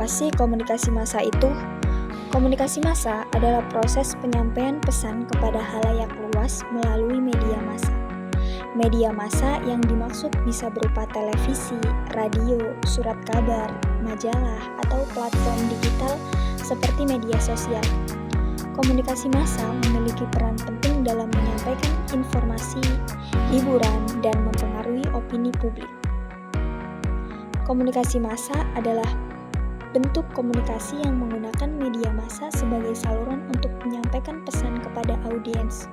Apa sih komunikasi massa itu? Komunikasi massa adalah proses penyampaian pesan kepada halayak luas melalui media massa. Media massa yang dimaksud bisa berupa televisi, radio, surat kabar, majalah, atau platform digital seperti media sosial. Komunikasi massa memiliki peran penting dalam menyampaikan informasi, hiburan, dan mempengaruhi opini publik. Komunikasi massa adalah bentuk komunikasi yang menggunakan media massa sebagai saluran untuk menyampaikan pesan kepada audiens.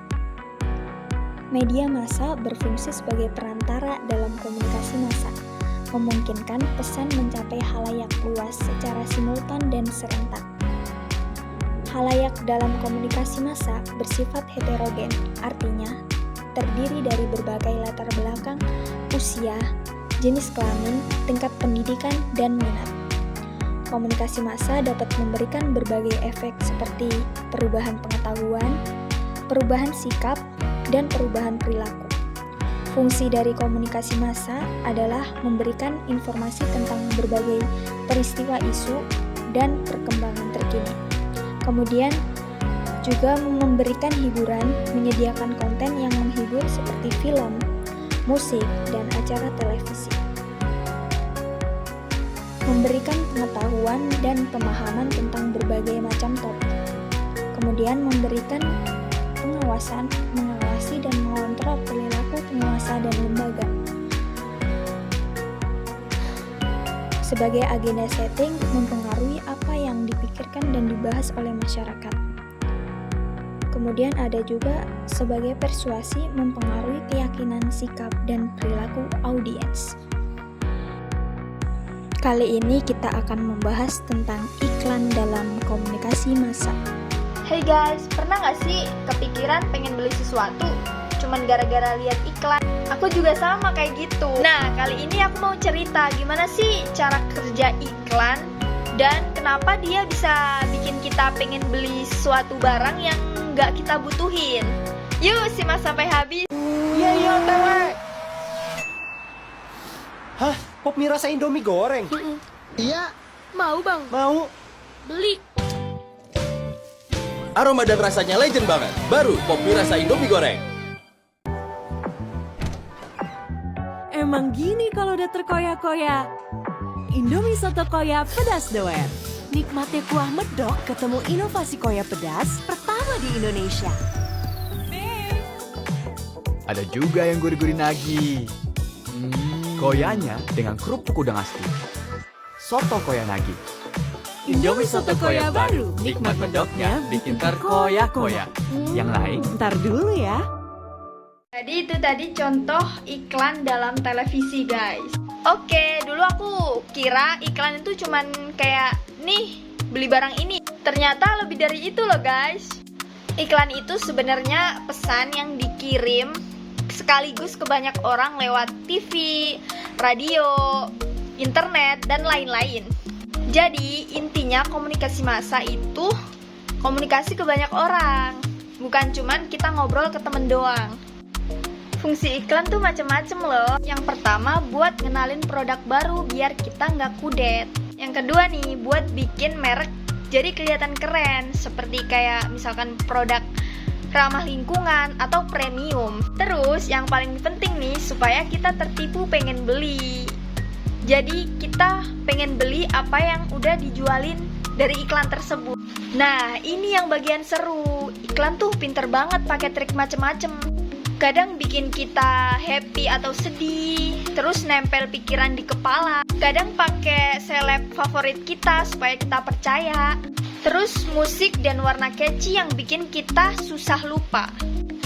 Media massa berfungsi sebagai perantara dalam komunikasi massa, memungkinkan pesan mencapai halayak luas secara simultan dan serentak. Halayak dalam komunikasi massa bersifat heterogen, artinya terdiri dari berbagai latar belakang, usia, jenis kelamin, tingkat pendidikan, dan minat. Komunikasi massa dapat memberikan berbagai efek seperti perubahan pengetahuan, perubahan sikap, dan perubahan perilaku. Fungsi dari komunikasi massa adalah memberikan informasi tentang berbagai peristiwa isu dan perkembangan terkini. Kemudian juga memberikan hiburan, menyediakan konten yang menghibur seperti film, musik, dan acara televisi. Memberikan pengetahuan dan pemahaman tentang berbagai macam topik. Kemudian memberikan pengawasan, mengawasi dan mengontrol perilaku penguasa dan lembaga. Sebagai agenda setting, mempengaruhi apa yang dipikirkan dan dibahas oleh masyarakat. Kemudian ada juga sebagai persuasi, mempengaruhi keyakinan, sikap, dan perilaku audiens. Kali ini kita akan membahas tentang iklan dalam komunikasi massa. Hey guys, pernah gak sih kepikiran pengen beli sesuatu cuman gara-gara lihat iklan? Aku juga sama kayak gitu. Nah, kali ini aku mau cerita gimana sih cara kerja iklan dan kenapa dia bisa bikin kita pengen beli sesuatu barang yang gak kita butuhin. Yuk, simak sampai habis. Iya, tewe. Hah? Pop mie rasa Indomie goreng? Iya. Mau bang? Mau. Beli. Aroma dan rasanya legend banget. Baru Pop mie rasa Indomie goreng. Emang gini kalau udah terkoyak-koyak. Indomie soto koya pedas doer. Nikmatnya kuah medok ketemu inovasi koya pedas pertama di Indonesia. Ada juga yang gurih-gurih nagi. Koyanya dengan kerupuk udang asli. Soto koya nagi. Indomie soto koya baru. Nikmat medoknya bikin terkoyak-koyak. Yang lain Ntar dulu ya. Jadi itu tadi contoh iklan dalam televisi guys. Oke, dulu aku kira iklan itu cuman kayak nih beli barang ini. Ternyata lebih dari itu loh guys. Iklan itu sebenarnya pesan yang dikirim sekaligus ke banyak orang lewat TV, radio, internet, dan lain-lain. Jadi intinya komunikasi massa itu komunikasi ke banyak orang, bukan cuman kita ngobrol ke temen doang. Fungsi iklan tuh macem-macem loh. Yang pertama buat ngenalin produk baru biar kita nggak kudet. Yang kedua nih buat bikin merek jadi kelihatan keren, seperti kayak misalkan produk ramah lingkungan atau premium. Terus yang paling penting nih supaya kita tertipu pengen beli. Jadi kita pengen beli apa yang udah dijualin dari iklan tersebut. Nah, ini yang bagian seru. Iklan tuh pinter banget pakai trik macem-macem. Kadang bikin kita happy atau sedih, terus nempel pikiran di kepala. Kadang pakai seleb favorit kita supaya kita percaya. Terus musik dan warna catchy yang bikin kita susah lupa.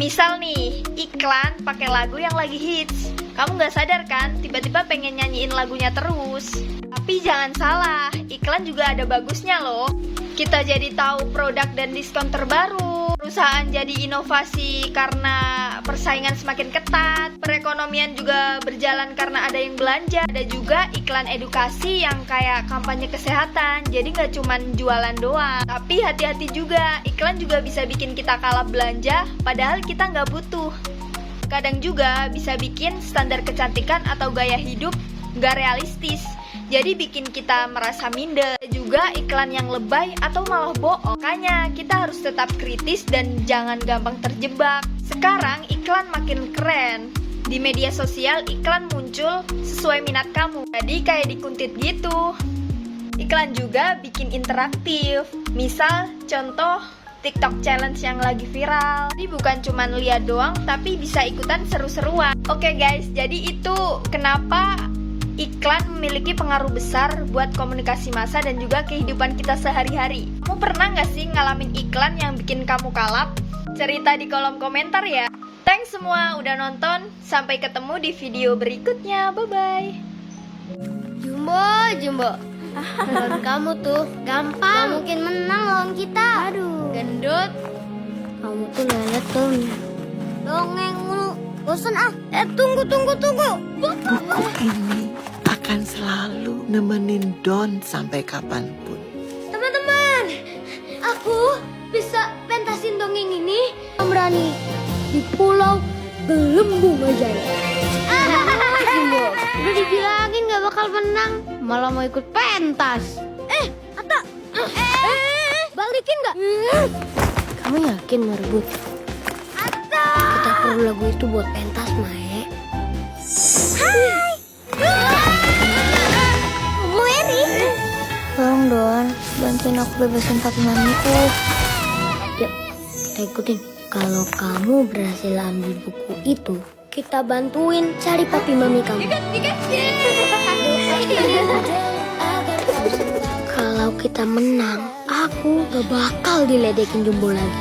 Misal nih, iklan pakai lagu yang lagi hits. Kamu gak sadar kan, tiba-tiba pengen nyanyiin lagunya terus. Tapi jangan salah, iklan juga ada bagusnya loh. Kita jadi tahu produk dan diskon terbaru. Perusahaan jadi inovasi karena persaingan semakin ketat. Perekonomian juga berjalan karena ada yang belanja. Ada juga iklan edukasi yang kayak kampanye kesehatan. Jadi gak cuman jualan doang. Tapi hati-hati juga, iklan juga bisa bikin kita kalah belanja padahal kita gak butuh. Kadang juga bisa bikin standar kecantikan atau gaya hidup gak realistis. Jadi bikin kita merasa minder. Juga juga iklan yang lebay atau malah bohong. Makanya kita harus tetap kritis dan jangan gampang terjebak. Sekarang iklan makin keren. Di media sosial iklan muncul sesuai minat kamu. Jadi kayak dikuntit gitu. Iklan juga bikin interaktif. Misal contoh TikTok challenge yang lagi viral. Jadi bukan cuma lihat doang, tapi bisa ikutan seru-seruan. Oke guys, jadi itu kenapa iklan memiliki pengaruh besar buat komunikasi massa dan juga kehidupan kita sehari-hari. Kamu pernah nggak sih ngalamin iklan yang bikin kamu kalap? Cerita di kolom komentar ya. Thanks semua udah nonton. Sampai ketemu di video berikutnya. Bye-bye. Jumbo. Lawan kamu tuh gampang. Gak mungkin menang lawan kita. Aduh. Gendut. Kamu tuh lelet tuh. Dongeng mulu. Bosan ah. Tunggu. Buku ini akan selalu nemenin Don sampai kapanpun. Teman-teman, aku bisa pentasin dongeng ini. Berani di Pulau Gelembung aja. Jumbo, udah dibilangin gak bakal menang, malah mau ikut pentas. Atta, balikin gak? Kamu yakin mau rebut? Atta, kita perlu lagu itu buat pentas, Mae. Hai. Mau Eri? Tolong Don, bantuin aku bebasin papi mamiku. Yuk, kita ikutin. Kalau kamu berhasil ambil buku itu, kita bantuin cari papi mami kamu. Kalau kita menang, aku gak bakal diledekin Jumbo lagi.